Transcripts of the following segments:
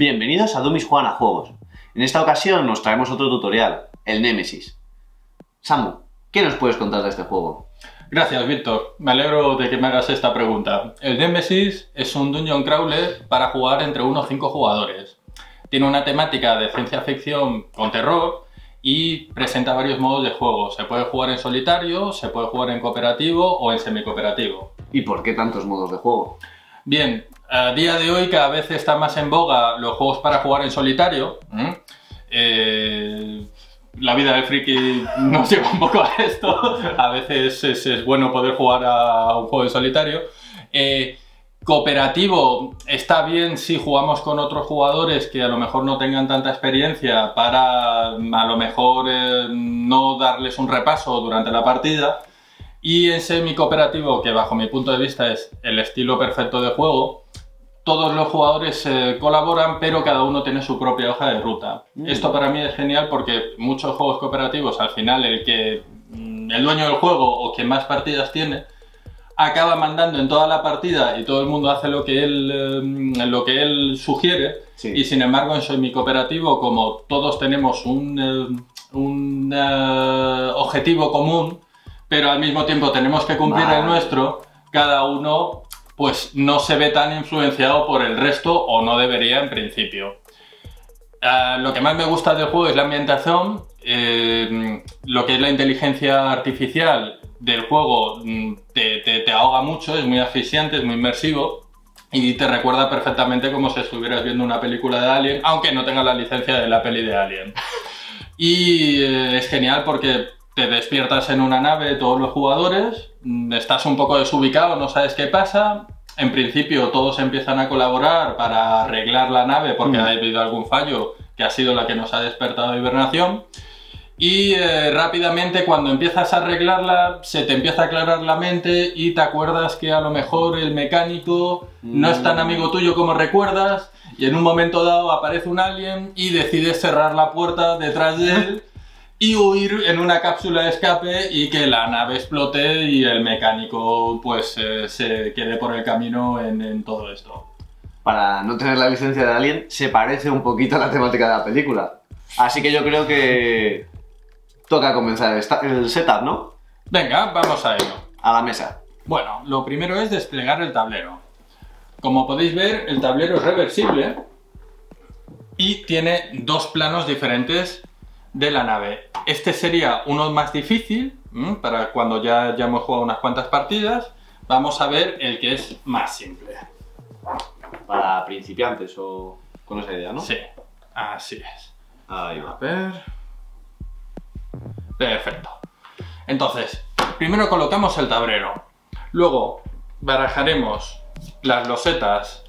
Bienvenidos a Dummies Juegan a Juegos. En esta ocasión nos traemos otro tutorial, el Nemesis. Samu, ¿qué nos puedes contar de este juego? Gracias, Víctor. Me alegro de que me hagas esta pregunta. El Nemesis es un dungeon crawler para jugar entre 1 o 5 jugadores. Tiene una temática de ciencia ficción con terror y presenta varios modos de juego. Se puede jugar en solitario, se puede jugar en cooperativo o en semicooperativo. ¿Y por qué tantos modos de juego? Bien, a día de hoy cada vez están más en boga los juegos para jugar en solitario. La vida del friki nos lleva un poco a esto. A veces es bueno poder jugar a un juego en solitario. Cooperativo está bien si jugamos con otros jugadores que a lo mejor no tengan tanta experiencia para a lo mejor no darles un repaso durante la partida. Y en semi-cooperativo, que bajo mi punto de vista es el estilo perfecto de juego, todos los jugadores colaboran, pero cada uno tiene su propia hoja de ruta. Esto para mí es genial porque muchos juegos cooperativos, al final el dueño del juego o quien más partidas tiene, acaba mandando en toda la partida y todo el mundo hace lo que él sugiere. Sí. Y sin embargo en semi-cooperativo, como todos tenemos un objetivo común, pero al mismo tiempo tenemos que cumplir el nuestro, cada uno pues no se ve tan influenciado por el resto, o no debería en principio. Lo que más me gusta del juego es la ambientación. Lo que es la inteligencia artificial del juego te ahoga mucho, es muy asfixiante, es muy inmersivo y te recuerda perfectamente como si estuvieras viendo una película de Alien, aunque no tenga la licencia de la peli de Alien. Y es genial porque te despiertas en una nave, todos los jugadores, estás un poco desubicado, no sabes qué pasa. En principio todos empiezan a colaborar para arreglar la nave porque ha habido algún fallo que ha sido la que nos ha despertado de hibernación. Y rápidamente cuando empiezas a arreglarla se te empieza a aclarar la mente y te acuerdas que a lo mejor el mecánico no es tan amigo tuyo como recuerdas y en un momento dado aparece un alien y decides cerrar la puerta detrás de él y huir en una cápsula de escape y que la nave explote y el mecánico pues se quede por el camino en todo esto. Para no tener la licencia de Alien, se parece un poquito a la temática de la película. Así que yo creo que toca comenzar el setup, ¿no? Venga, vamos a ello. A la mesa. Bueno, lo primero es desplegar el tablero. Como podéis ver, el tablero es reversible y tiene dos planos diferentes de la nave. Este sería uno más difícil, para cuando ya hemos jugado unas cuantas partidas. Vamos a ver el que es más simple. Para principiantes o con esa idea, ¿no? Sí, así es. Ahí va. A ver. Perfecto. Entonces, primero colocamos el tablero. Luego barajaremos las losetas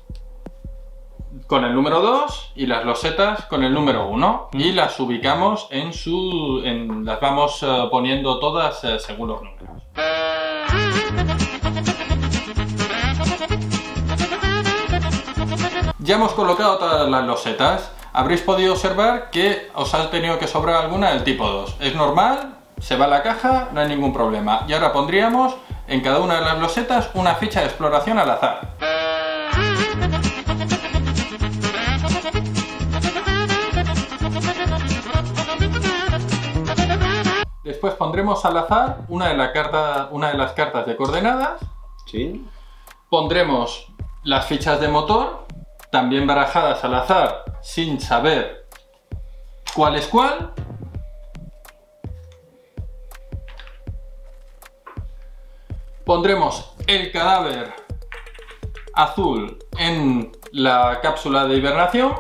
con el número 2 y las losetas con el número 1 y las ubicamos las vamos poniendo todas según los números. Ya hemos colocado todas las losetas. Habréis podido observar que os ha tenido que sobrar alguna del tipo 2. Es normal, se va a la caja, no hay ningún problema. Y ahora pondríamos en cada una de las losetas una ficha de exploración al azar. Después pondremos al azar una de las cartas de coordenadas. Sí. Pondremos las fichas de motor, también barajadas al azar, sin saber cuál es cuál. Pondremos el cadáver azul en la cápsula de hibernación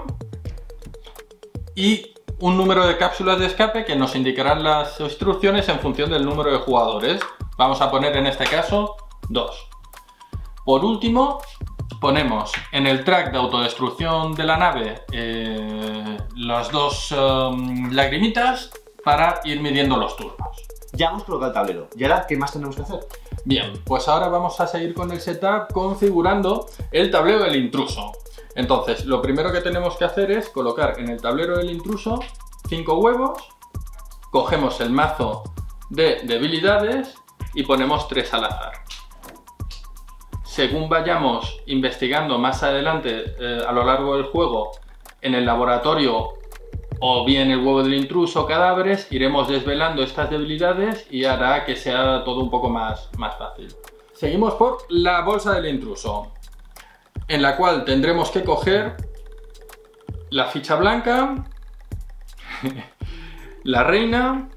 y un número de cápsulas de escape que nos indicarán las instrucciones en función del número de jugadores. Vamos a poner en este caso 2. Por último, ponemos en el track de autodestrucción de la nave las dos lagrimitas para ir midiendo los turnos. Ya hemos colocado el tablero. ¿Y ahora qué más tenemos que hacer? Bien, pues ahora vamos a seguir con el setup configurando el tablero del intruso. Entonces, lo primero que tenemos que hacer es colocar en el tablero del intruso 5 huevos, cogemos el mazo de debilidades y ponemos 3 al azar. Según vayamos investigando más adelante a lo largo del juego en el laboratorio o bien el huevo del intruso, cadáveres, iremos desvelando estas debilidades y hará que sea todo un poco más fácil. Seguimos por la bolsa del intruso, en la cual tendremos que coger la ficha blanca, la reina,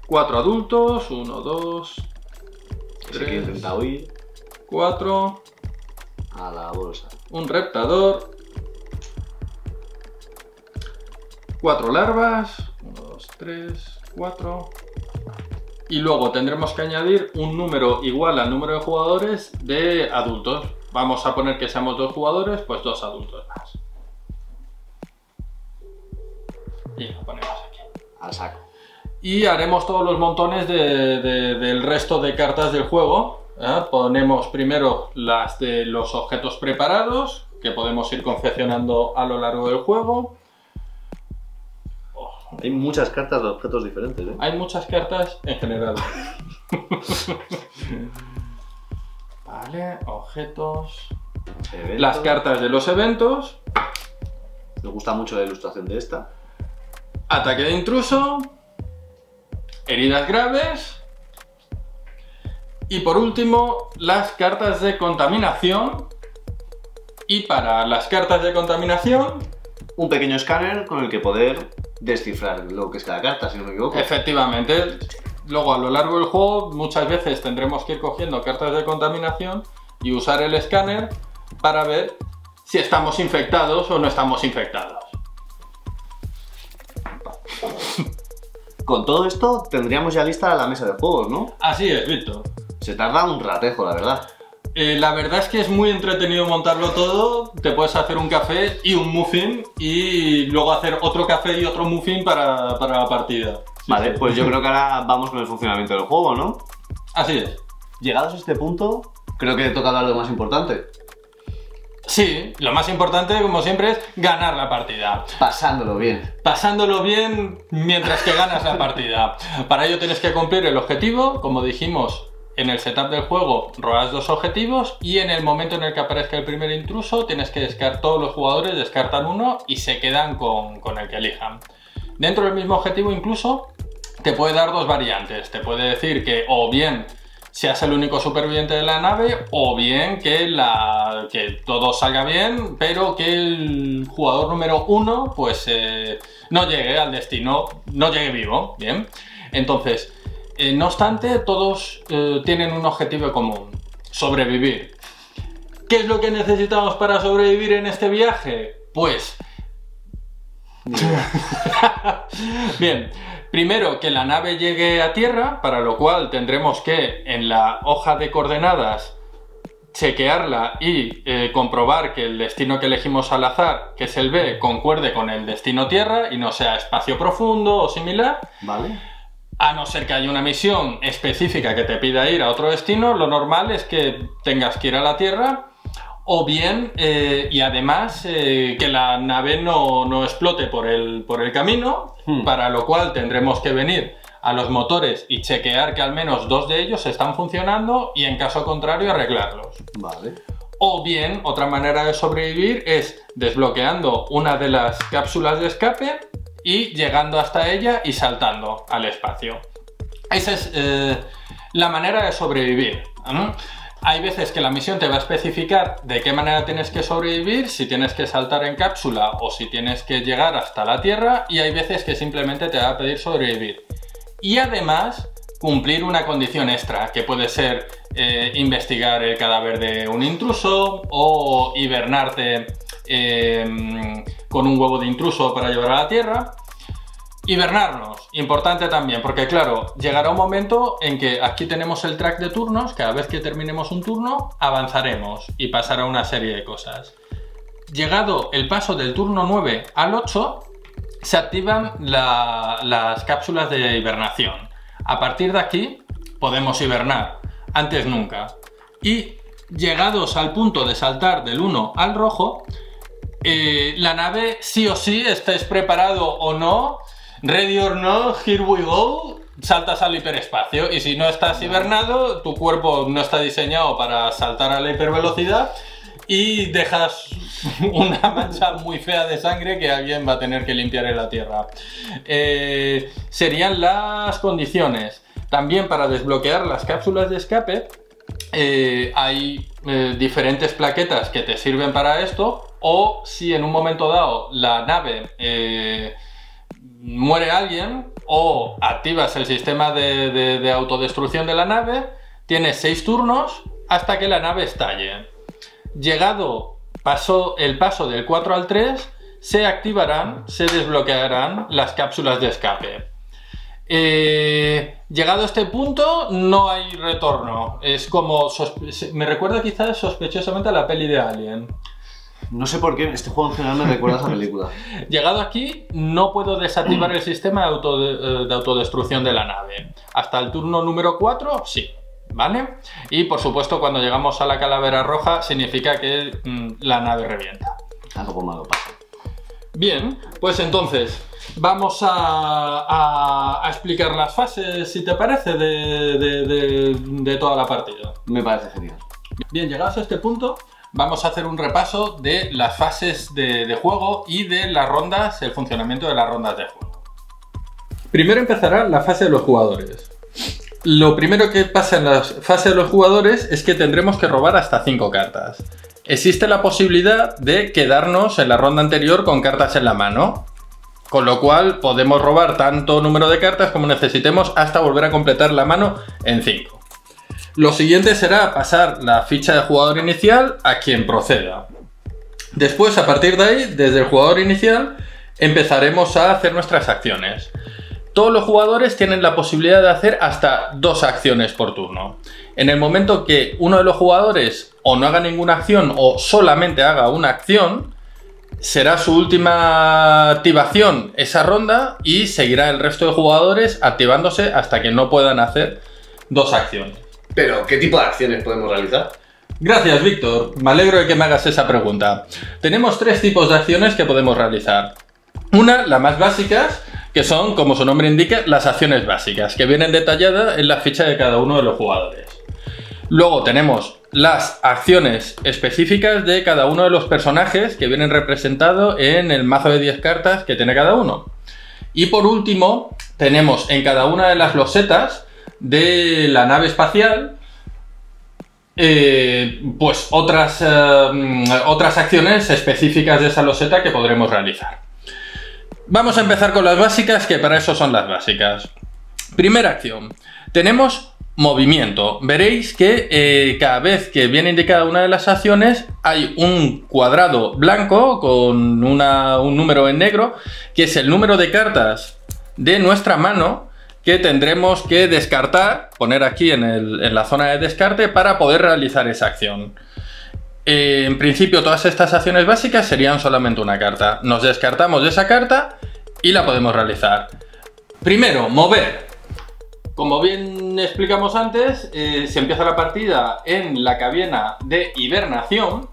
4 adultos, 1, 2, 3, 4, a la bolsa, un reptador, 4 larvas, 1, 2, 3, 4, y luego tendremos que añadir un número igual al número de jugadores de adultos. Vamos a poner que seamos 2 jugadores, pues 2 adultos más. Y lo ponemos aquí. Al saco. Y haremos todos los montones del resto de cartas del juego. Ponemos primero las de los objetos preparados, que podemos ir confeccionando a lo largo del juego. Hay muchas cartas de objetos diferentes, ¿eh? Hay muchas cartas en general. Vale, objetos. Eventos. Las cartas de los eventos. Me gusta mucho la ilustración de esta. Ataque de intruso. Heridas graves. Y por último, las cartas de contaminación. Y para las cartas de contaminación, Un pequeño escáner con el que poder descifrar lo que es cada carta, si no me equivoco. efectivamente, luego a lo largo del juego muchas veces tendremos que ir cogiendo cartas de contaminación y usar el escáner para ver si estamos infectados o no estamos infectados. Con todo esto tendríamos ya lista la mesa de juegos, ¿no? Así es, Víctor. Se tarda un ratejo, la verdad. La verdad es que es muy entretenido montarlo todo. Te puedes hacer un café y un muffin y luego hacer otro café y otro muffin para la partida. Sí, Vale, sí. pues yo creo que ahora vamos con el funcionamiento del juego, ¿no? Así es. Llegados a este punto, creo que toca hablar de lo más importante. Sí, lo más importante, como siempre, es ganar la partida. Pasándolo bien. Pasándolo bien mientras que ganas la partida. Para ello tienes que cumplir el objetivo, como dijimos. En el setup del juego rolas 2 objetivos y en el momento en el que aparezca el primer intruso tienes que descartar, todos los jugadores descartan uno y se quedan con el que elijan. Dentro del mismo objetivo incluso te puede dar 2 variantes. Te puede decir que o bien seas el único superviviente de la nave o bien que todo salga bien pero que el jugador número 1 pues no llegue al destino, no llegue vivo. Bien, entonces... no obstante, todos tienen un objetivo común: sobrevivir. ¿Qué es lo que necesitamos para sobrevivir en este viaje? Pues... Bien, primero que la nave llegue a tierra, para lo cual tendremos que en la hoja de coordenadas chequearla y comprobar que el destino que elegimos al azar, que es el B, concuerde con el destino tierra y no sea espacio profundo o similar. Vale. A no ser que haya una misión específica que te pida ir a otro destino, lo normal es que tengas que ir a la Tierra o bien, y además, que la nave no explote por el camino, para lo cual tendremos que venir a los motores y chequear que al menos 2 de ellos están funcionando y en caso contrario arreglarlos. Vale. O bien, otra manera de sobrevivir es desbloqueando una de las cápsulas de escape y llegando hasta ella y saltando al espacio. Esa es la manera de sobrevivir. Hay veces que la misión te va a especificar de qué manera tienes que sobrevivir, si tienes que saltar en cápsula o si tienes que llegar hasta la Tierra, y hay veces que simplemente te va a pedir sobrevivir. Y además, cumplir una condición extra, que puede ser investigar el cadáver de un intruso o hibernarte con un huevo de intruso para llevar a la Tierra. Hibernarnos, importante también, porque claro, llegará un momento en que aquí tenemos el track de turnos, cada vez que terminemos un turno, avanzaremos y pasará una serie de cosas. Llegado el paso del turno 9 al 8, se activan las cápsulas de hibernación. A partir de aquí, podemos hibernar, antes nunca. Y llegados al punto de saltar del 1 al rojo, la nave sí o sí, estés preparado o no, ready or not, here we go, saltas al hiperespacio. Y si no estás hibernado, tu cuerpo no está diseñado para saltar a la hipervelocidad y dejas una mancha muy fea de sangre que alguien va a tener que limpiar en la tierra. Serían las condiciones. También para desbloquear las cápsulas de escape hay diferentes plaquetas que te sirven para esto, o si en un momento dado la nave muere alguien o activas el sistema de autodestrucción de la nave, tienes 6 turnos hasta que la nave estalle. Llegado el paso del 4 al 3, se activarán, se desbloquearán las cápsulas de escape. Llegado a este punto no hay retorno. Es como... me recuerda quizás sospechosamente a la peli de Alien. No sé por qué, este juego en general me recuerda a esa película. Llegado aquí, no puedo desactivar el sistema de autodestrucción de la nave. Hasta el turno número 4, sí. ¿Vale? Y por supuesto, cuando llegamos a la calavera roja, significa que la nave revienta. Algo malo pasa. Bien, pues entonces vamos a explicar las fases, si te parece, de toda la partida. Me parece genial. Bien, llegados a este punto, vamos a hacer un repaso de las fases de juego y de las rondas, el funcionamiento de las rondas de juego. Primero empezará la fase de los jugadores. Lo primero que pasa en la fase de los jugadores es que tendremos que robar hasta 5 cartas. Existe la posibilidad de quedarnos en la ronda anterior con cartas en la mano, con lo cual podemos robar tanto número de cartas como necesitemos hasta volver a completar la mano en 5. Lo siguiente será pasar la ficha de jugador inicial a quien proceda. Después, a partir de ahí, desde el jugador inicial, empezaremos a hacer nuestras acciones. Todos los jugadores tienen la posibilidad de hacer hasta 2 acciones por turno. En el momento que uno de los jugadores o no haga ninguna acción o solamente haga una acción, será su última activación esa ronda y seguirá el resto de jugadores activándose hasta que no puedan hacer 2 acciones. Pero, ¿qué tipo de acciones podemos realizar? Gracias, Víctor. Me alegro de que me hagas esa pregunta. Tenemos 3 tipos de acciones que podemos realizar. Una, las más básicas, que son, como su nombre indica, las acciones básicas, que vienen detalladas en la ficha de cada uno de los jugadores. Luego tenemos las acciones específicas de cada uno de los personajes que vienen representados en el mazo de 10 cartas que tiene cada uno. Y por último, tenemos en cada una de las losetas de la nave espacial pues otras acciones específicas de esa loseta que podremos realizar. Vamos a empezar con las básicas, que para eso son las básicas. Primera acción. Tenemos movimiento. Veréis que cada vez que viene indicada una de las acciones hay un cuadrado blanco con un número en negro, que es el número de cartas de nuestra mano que tendremos que descartar, poner aquí en la zona de descarte para poder realizar esa acción. En principio todas estas acciones básicas serían solamente una carta. Nos descartamos de esa carta y la podemos realizar. Primero, mover. Como bien explicamos antes, se empieza la partida en la cabina de hibernación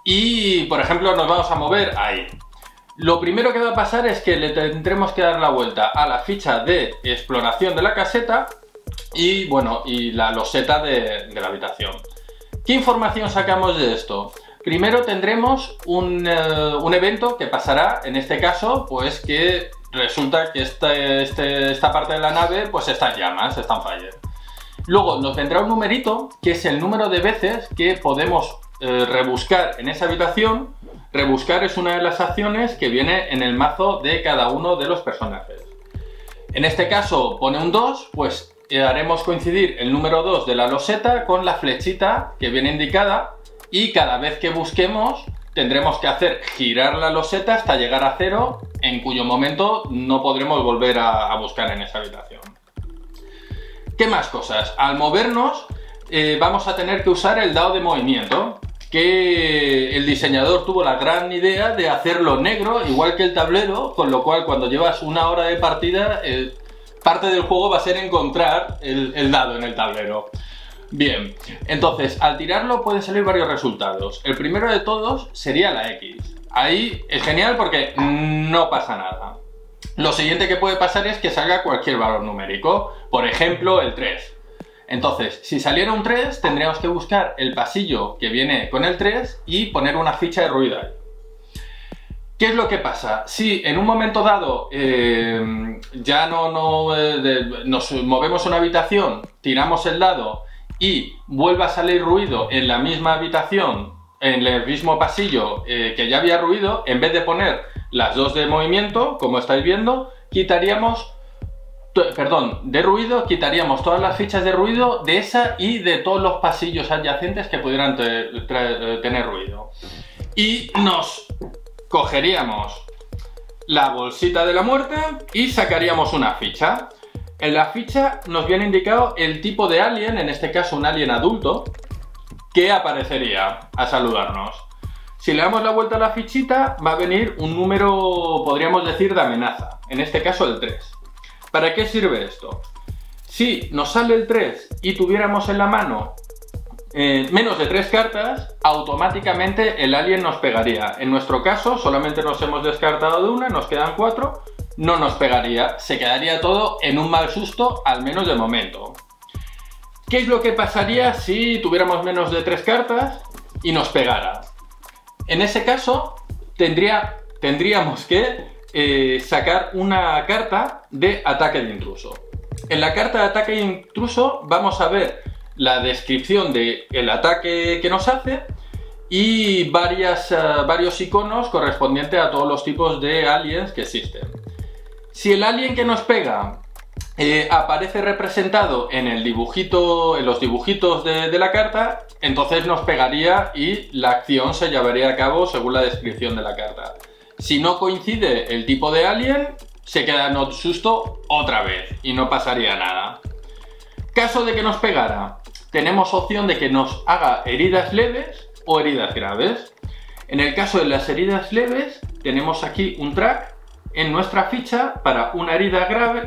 y, por ejemplo, nos vamos a mover ahí. Lo primero que va a pasar es que le tendremos que dar la vuelta a la ficha de exploración de la caseta y, bueno, y la loseta de la habitación. ¿Qué información sacamos de esto? Primero tendremos un evento que pasará, en este caso, pues que resulta que esta parte de la nave pues está en llamas, está en fire. Luego nos vendrá un numerito, que es el número de veces que podemos rebuscar en esa habitación. Rebuscar es una de las acciones que viene en el mazo de cada uno de los personajes. En este caso pone un 2, pues haremos coincidir el número 2 de la loseta con la flechita que viene indicada y cada vez que busquemos tendremos que hacer girar la loseta hasta llegar a 0, en cuyo momento no podremos volver a buscar en esa habitación. ¿Qué más cosas? Al movernos vamos a tener que usar el dado de movimiento, que el diseñador tuvo la gran idea de hacerlo negro, igual que el tablero, con lo cual cuando llevas una hora de partida, parte del juego va a ser encontrar el dado en el tablero. Bien, entonces al tirarlo pueden salir varios resultados. El primero de todos sería la X. Ahí es genial porque no pasa nada. Lo siguiente que puede pasar es que salga cualquier valor numérico, por ejemplo el 3. Entonces, si saliera un 3, tendríamos que buscar el pasillo que viene con el 3 y poner una ficha de ruido ahí. ¿Qué es lo que pasa? Si en un momento dado ya nos movemos a una habitación, tiramos el dado y vuelve a salir ruido en la misma habitación, en el mismo pasillo que ya había ruido, en vez de poner las dos de movimiento, como estáis viendo, quitaríamos todas las fichas de ruido de esa y de todos los pasillos adyacentes que pudieran tener ruido. Y nos cogeríamos la bolsita de la muerte y sacaríamos una ficha. En la ficha nos viene indicado el tipo de alien, en este caso un alien adulto, que aparecería a saludarnos. Si le damos la vuelta a la fichita, va a venir un número, podríamos decir, de amenaza, en este caso el 3. ¿Para qué sirve esto? Si nos sale el 3 y tuviéramos en la mano menos de 3 cartas, automáticamente el alien nos pegaría. En nuestro caso, solamente nos hemos descartado de una, nos quedan 4, no nos pegaría, se quedaría todo en un mal susto, al menos de momento. ¿Qué es lo que pasaría si tuviéramos menos de 3 cartas y nos pegara? En ese caso, tendríamos que sacar una carta de ataque de intruso. En la carta de ataque de intruso vamos a ver la descripción del ataque que nos hace y varios iconos correspondientes a todos los tipos de aliens que existen. Si el alien que nos pega aparece representado en los dibujitos de la carta, entonces nos pegaría y la acción se llevaría a cabo según la descripción de la carta. Si no coincide el tipo de alien, se queda en otro susto otra vez y no pasaría nada. Caso de que nos pegara, tenemos opción de que nos haga heridas leves o heridas graves. En el caso de las heridas leves, tenemos aquí un track en nuestra ficha para una herida leve,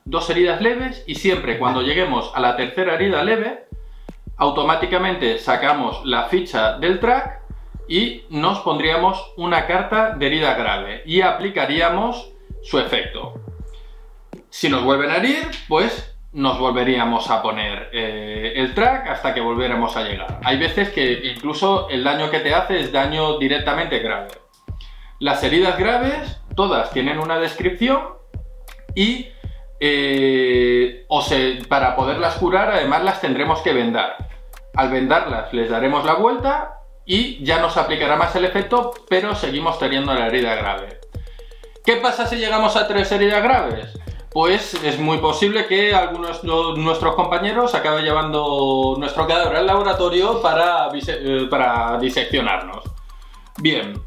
2 heridas leves, y siempre cuando lleguemos a la tercera herida leve, automáticamente sacamos la ficha del track y nos pondríamos una carta de herida grave y aplicaríamos su efecto. Si nos vuelven a herir, pues nos volveríamos a poner el track hasta que volviéramos a llegar. Hay veces que incluso el daño que te hace es daño directamente grave. Las heridas graves, todas tienen una descripción y para poderlas curar, además las tendremos que vendar. Al vendarlas les daremos la vuelta y ya nos aplicará más el efecto, pero seguimos teniendo la herida grave. ¿Qué pasa si llegamos a 3 heridas graves? Pues es muy posible que algunos de nuestros compañeros acaben llevando nuestro cadáver al laboratorio para diseccionarnos. Bien,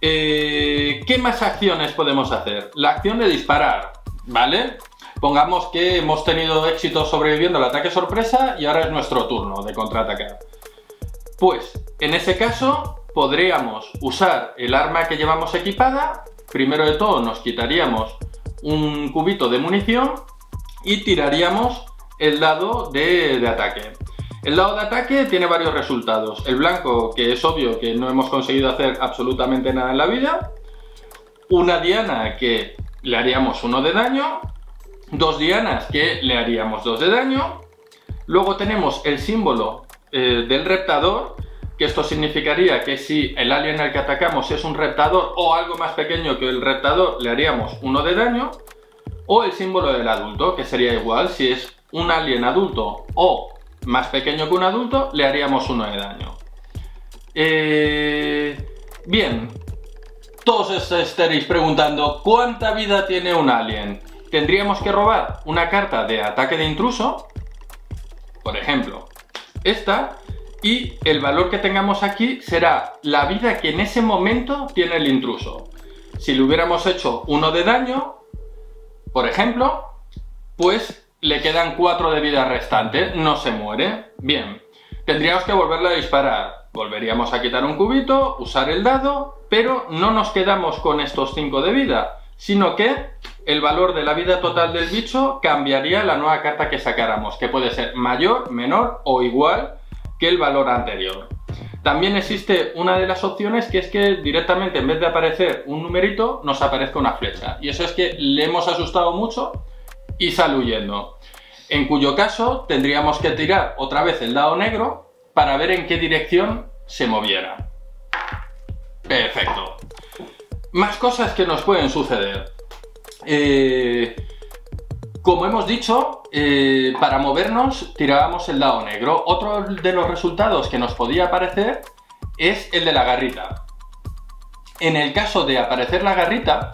¿qué más acciones podemos hacer? La acción de disparar, ¿vale? Pongamos que hemos tenido éxito sobreviviendo al ataque sorpresa y ahora es nuestro turno de contraatacar. Pues, en ese caso, podríamos usar el arma que llevamos equipada. Primero de todo nos quitaríamos un cubito de munición y tiraríamos el dado de ataque. El dado de ataque tiene varios resultados. El blanco, que es obvio que no hemos conseguido hacer absolutamente nada en la vida. Una diana que le haríamos 1 de daño. 2 dianas que le haríamos 2 de daño. Luego tenemos el símbolo del reptador, que esto significaría que si el alien al que atacamos es un reptador o algo más pequeño que el reptador, le haríamos 1 de daño. O el símbolo del adulto, que sería igual, si es un alien adulto o más pequeño que un adulto, le haríamos 1 de daño. Bien, todos estaréis preguntando, ¿cuánta vida tiene un alien? Tendríamos que robar una carta de ataque de intruso, por ejemplo, esta, y el valor que tengamos aquí será la vida que en ese momento tiene el intruso. Si le hubiéramos hecho 1 de daño, por ejemplo, pues le quedan 4 de vida restante, no se muere. Bien, tendríamos que volverle a disparar. Volveríamos a quitar un cubito, usar el dado, pero no nos quedamos con estos 5 de vida, sino que el valor de la vida total del bicho cambiaría la nueva carta que sacáramos, que puede ser mayor, menor o igual que el valor anterior. También existe una de las opciones, que es que directamente en vez de aparecer un numerito nos aparezca una flecha, y eso es que le hemos asustado mucho y sale huyendo. en cuyo caso tendríamos que tirar otra vez el dado negro para ver en qué dirección se moviera. Perfecto. Más cosas que nos pueden suceder. Como hemos dicho, para movernos tirábamos el dado negro. Otro de los resultados que nos podía aparecer es el de la garrita. En el caso de aparecer la garrita,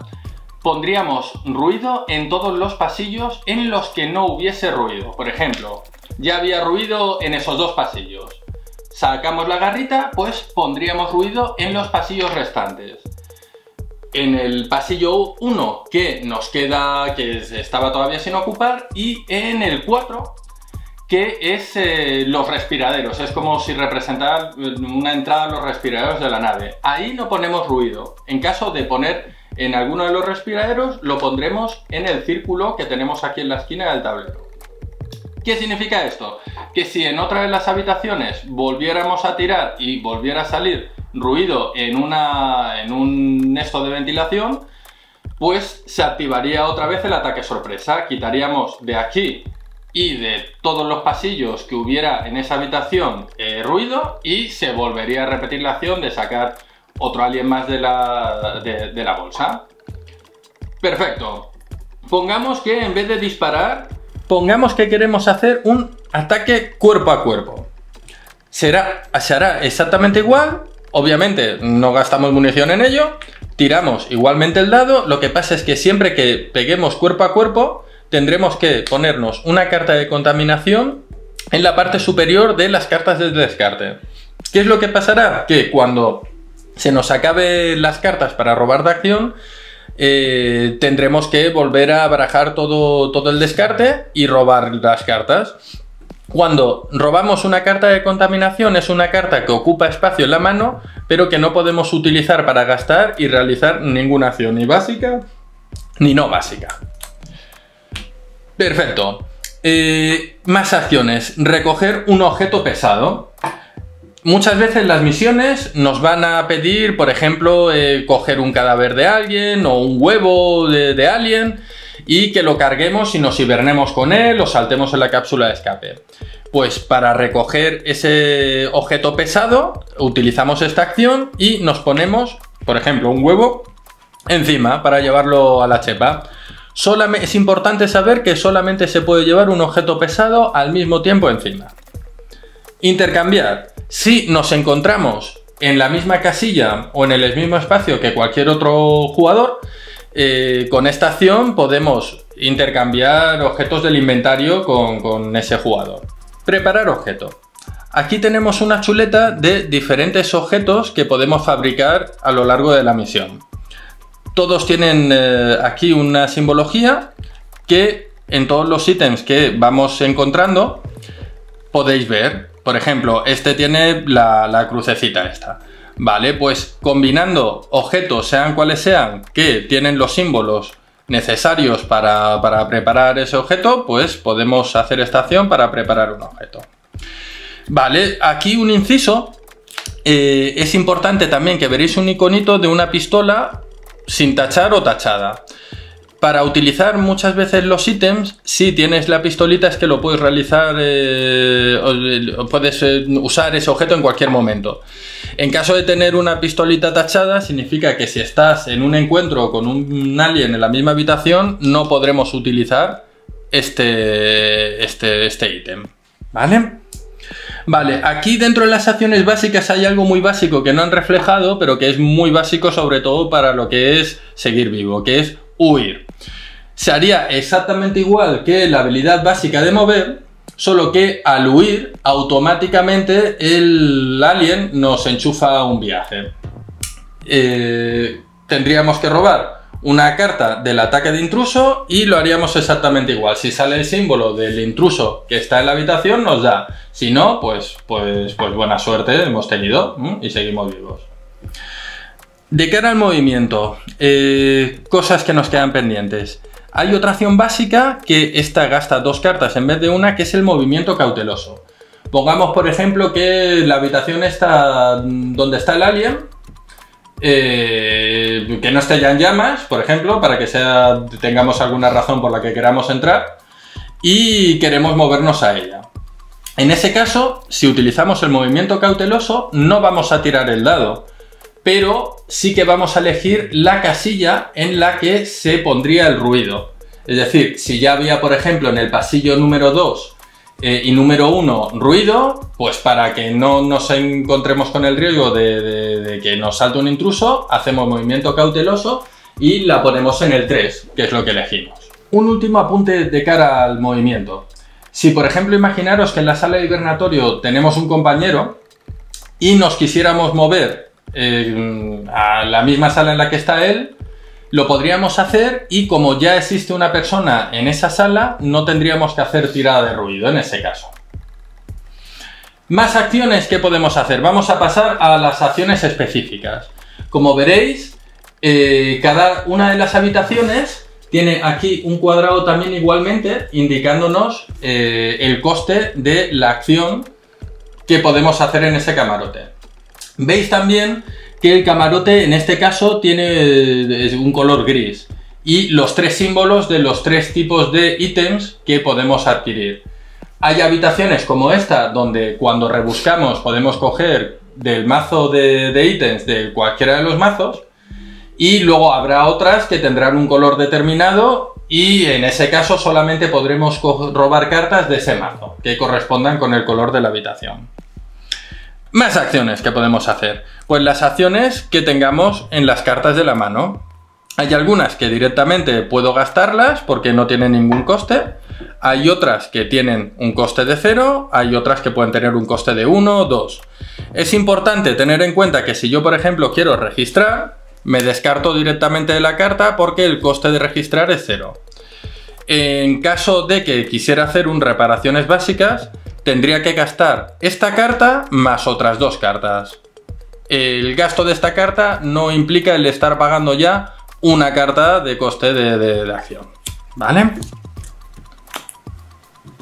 pondríamos ruido en todos los pasillos en los que no hubiese ruido. Por ejemplo, ya había ruido en esos 2 pasillos. Sacamos la garrita, pues pondríamos ruido en los pasillos restantes. En el pasillo 1, que nos queda, que estaba todavía sin ocupar, y en el 4, que es los respiraderos. Es como si representara una entrada a los respiraderos de la nave. Ahí no ponemos ruido. En caso de poner en alguno de los respiraderos, lo pondremos en el círculo que tenemos aquí en la esquina del tablero. ¿Qué significa esto? Que si en otra de las habitaciones volviéramos a tirar y volviera a salir ruido en un esto de ventilación, pues se activaría otra vez el ataque sorpresa. Quitaríamos de aquí y de todos los pasillos que hubiera en esa habitación ruido, y se volvería a repetir la acción de sacar otro alien más de la bolsa. Perfecto. Pongamos que en vez de disparar, pongamos que queremos hacer un ataque cuerpo a cuerpo. Se hará exactamente igual. Obviamente no gastamos munición en ello. Tiramos igualmente el dado. Lo que pasa es que siempre que peguemos cuerpo a cuerpo, tendremos que ponernos una carta de contaminación en la parte superior de las cartas del descarte. ¿Qué es lo que pasará? Que cuando se nos acaben las cartas para robar de acción, tendremos que volver a barajar todo el descarte y robar las cartas. Cuando robamos una carta de contaminación, es una carta que ocupa espacio en la mano, pero que no podemos utilizar para gastar y realizar ninguna acción, ni básica ni no básica. Perfecto. Más acciones. Recoger un objeto pesado. Muchas veces las misiones nos van a pedir, por ejemplo, coger un cadáver de alguien o un huevo de alien y que lo carguemos y nos hibernemos con él o saltemos en la cápsula de escape. Pues para recoger ese objeto pesado utilizamos esta acción y nos ponemos, por ejemplo, un huevo encima para llevarlo a la chepa. Es importante saber que solamente se puede llevar un objeto pesado al mismo tiempo encima. Intercambiar. Si nos encontramos en la misma casilla o en el mismo espacio que cualquier otro jugador, con esta acción podemos intercambiar objetos del inventario con ese jugador. Preparar objeto. Aquí tenemos una chuleta de diferentes objetos que podemos fabricar a lo largo de la misión. Todos tienen aquí una simbología que en todos los ítems que vamos encontrando podéis ver. Por ejemplo, este tiene la crucecita esta. Vale, pues combinando objetos, sean cuales sean, que tienen los símbolos necesarios para preparar ese objeto, pues podemos hacer esta acción para preparar un objeto. Vale, aquí un inciso. Es importante también que veréis un iconito de una pistola sin tachar o tachada. Para utilizar muchas veces los ítems, si tienes la pistolita es que lo puedes realizar, puedes usar ese objeto en cualquier momento. En caso de tener una pistolita tachada, significa que si estás en un encuentro con un alien en la misma habitación, no podremos utilizar este ítem. ¿Vale? Vale, aquí dentro de las acciones básicas hay algo muy básico que no han reflejado, pero que es muy básico sobre todo para lo que es seguir vivo, que es huir. Se haría exactamente igual que la habilidad básica de mover, solo que al huir automáticamente el alien nos enchufa un viaje. Tendríamos que robar una carta del ataque de intruso y lo haríamos exactamente igual. Si sale el símbolo del intruso que está en la habitación nos da, si no, pues buena suerte hemos tenido y seguimos vivos. De cara al movimiento, cosas que nos quedan pendientes. Hay otra acción básica que esta gasta 2 cartas en vez de una, que es el movimiento cauteloso. Pongamos, por ejemplo, que la habitación está donde está el alien, que no esté ya en llamas, por ejemplo, para que tengamos alguna razón por la que queramos entrar. y queremos movernos a ella. En ese caso, si utilizamos el movimiento cauteloso, no vamos a tirar el dado, pero sí que vamos a elegir la casilla en la que se pondría el ruido. Es decir, si ya había, por ejemplo, en el pasillo número 2 y número 1 ruido, pues para que no nos encontremos con el riesgo de que nos salte un intruso, hacemos movimiento cauteloso y la ponemos en el 3, que es lo que elegimos. Un último apunte de cara al movimiento. Si, por ejemplo, imaginaros que en la sala de hibernatorio tenemos un compañero y nos quisiéramos mover a la misma sala en la que está él, lo podríamos hacer y como ya existe una persona en esa sala, no tendríamos que hacer tirada de ruido en ese caso. Más acciones que podemos hacer. Vamos a pasar a las acciones específicas. Como veréis, cada una de las habitaciones tiene aquí un cuadrado también igualmente indicándonos el coste de la acción que podemos hacer en ese camarote. Veis también que el camarote en este caso tiene un color gris y los 3 símbolos de los 3 tipos de ítems que podemos adquirir. Hay habitaciones como esta donde cuando rebuscamos podemos coger del mazo de ítems de cualquiera de los mazos y luego habrá otras que tendrán un color determinado y en ese caso solamente podremos robar cartas de ese mazo que correspondan con el color de la habitación. Más acciones que podemos hacer. Pues las acciones que tengamos en las cartas de la mano. Hay algunas que directamente puedo gastarlas porque no tienen ningún coste. Hay otras que tienen un coste de 0. Hay otras que pueden tener un coste de 1 o 2. Es importante tener en cuenta que si yo, por ejemplo, quiero registrar, me descarto directamente de la carta porque el coste de registrar es 0. En caso de que quisiera hacer un reparaciones básicas, tendría que gastar esta carta más otras 2 cartas. El gasto de esta carta no implica el estar pagando ya una carta de coste de acción. ¿Vale?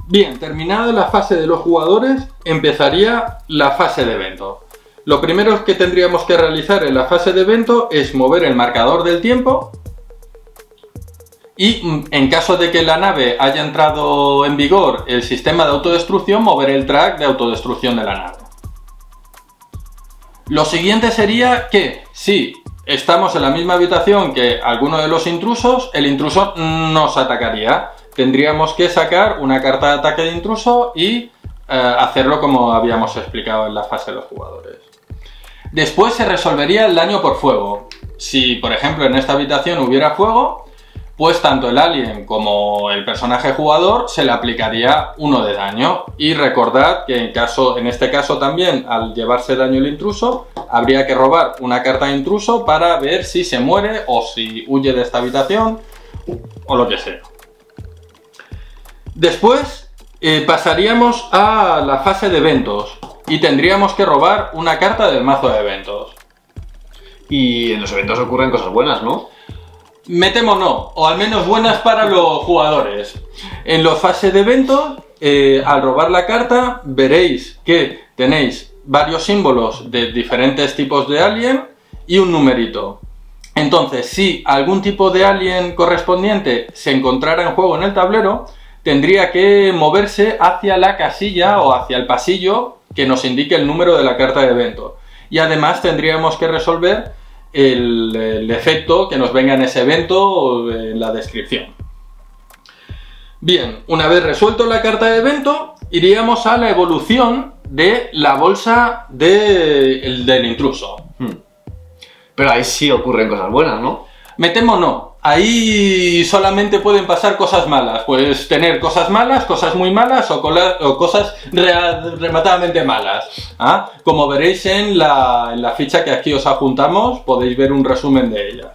Bien, terminada la fase de los jugadores, empezaría la fase de evento. Lo primero que tendríamos que realizar en la fase de evento es mover el marcador del tiempo y en caso de que la nave haya entrado en vigor el sistema de autodestrucción, mover el track de autodestrucción de la nave. Lo siguiente sería que si estamos en la misma habitación que alguno de los intrusos, el intruso nos atacaría. Tendríamos que sacar una carta de ataque de intruso y hacerlo como habíamos explicado en la fase de los jugadores. Después se resolvería el daño por fuego. Si, por ejemplo, en esta habitación hubiera fuego, pues tanto el alien como el personaje jugador se le aplicaría 1 de daño. Y recordad que en este caso también, al llevarse daño el intruso, habría que robar una carta de intruso para ver si se muere o si huye de esta habitación o lo que sea. Después pasaríamos a la fase de eventos y tendríamos que robar una carta del mazo de eventos. Y en los eventos ocurren cosas buenas, ¿no? Me temo no, o al menos buenas para los jugadores. En la fase de eventos, al robar la carta, veréis que tenéis varios símbolos de diferentes tipos de alien y un numerito. Entonces, si algún tipo de alien correspondiente se encontrara en juego en el tablero, tendría que moverse hacia la casilla o hacia el pasillo que nos indique el número de la carta de evento. Y además tendríamos que resolver el efecto que nos venga en ese evento en la descripción. Bien, una vez resuelto la carta de evento, iríamos a la evolución de la bolsa del intruso. Pero ahí sí ocurren cosas buenas, ¿no? Me temo no. Ahí solamente pueden pasar cosas malas. Puedes tener cosas malas, cosas muy malas o cosas rematadamente malas. ¿Ah? Como veréis en la ficha que aquí os adjuntamos, podéis ver un resumen de ellas.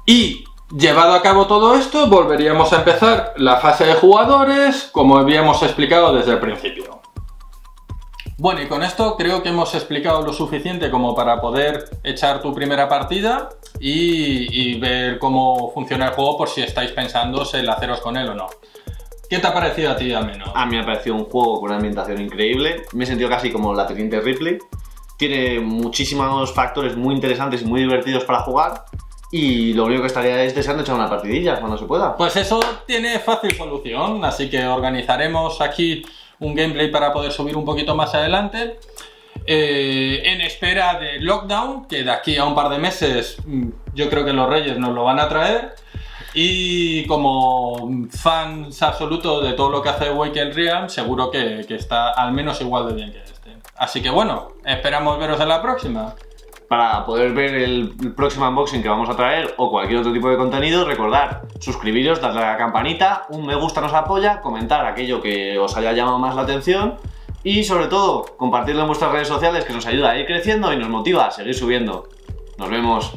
Y llevado a cabo todo esto, volveríamos a empezar la fase de jugadores, como habíamos explicado desde el principio. Bueno, y con esto creo que hemos explicado lo suficiente como para poder echar tu primera partida y ver cómo funciona el juego por si estáis pensando si el haceros con él o no. ¿Qué te ha parecido a ti, al menos? A mí me ha parecido un juego con una ambientación increíble. Me he sentido casi como la Teniente Ripley. Tiene muchísimos factores muy interesantes y muy divertidos para jugar. Y lo único que estaría es deseando echar una partidilla cuando se pueda. Pues eso tiene fácil solución, así que organizaremos aquí un gameplay para poder subir un poquito más adelante. En espera de Lockdown, que de aquí a un par de meses yo creo que los Reyes nos lo van a traer. Y como fans absolutos de todo lo que hace Awaken Realms, seguro que está al menos igual de bien que este. Así que bueno, esperamos veros en la próxima. Para poder ver el próximo unboxing que vamos a traer o cualquier otro tipo de contenido, recordad suscribiros, darle a la campanita, un me gusta nos apoya, comentar aquello que os haya llamado más la atención y sobre todo compartirlo en vuestras redes sociales, que nos ayuda a ir creciendo y nos motiva a seguir subiendo. Nos vemos.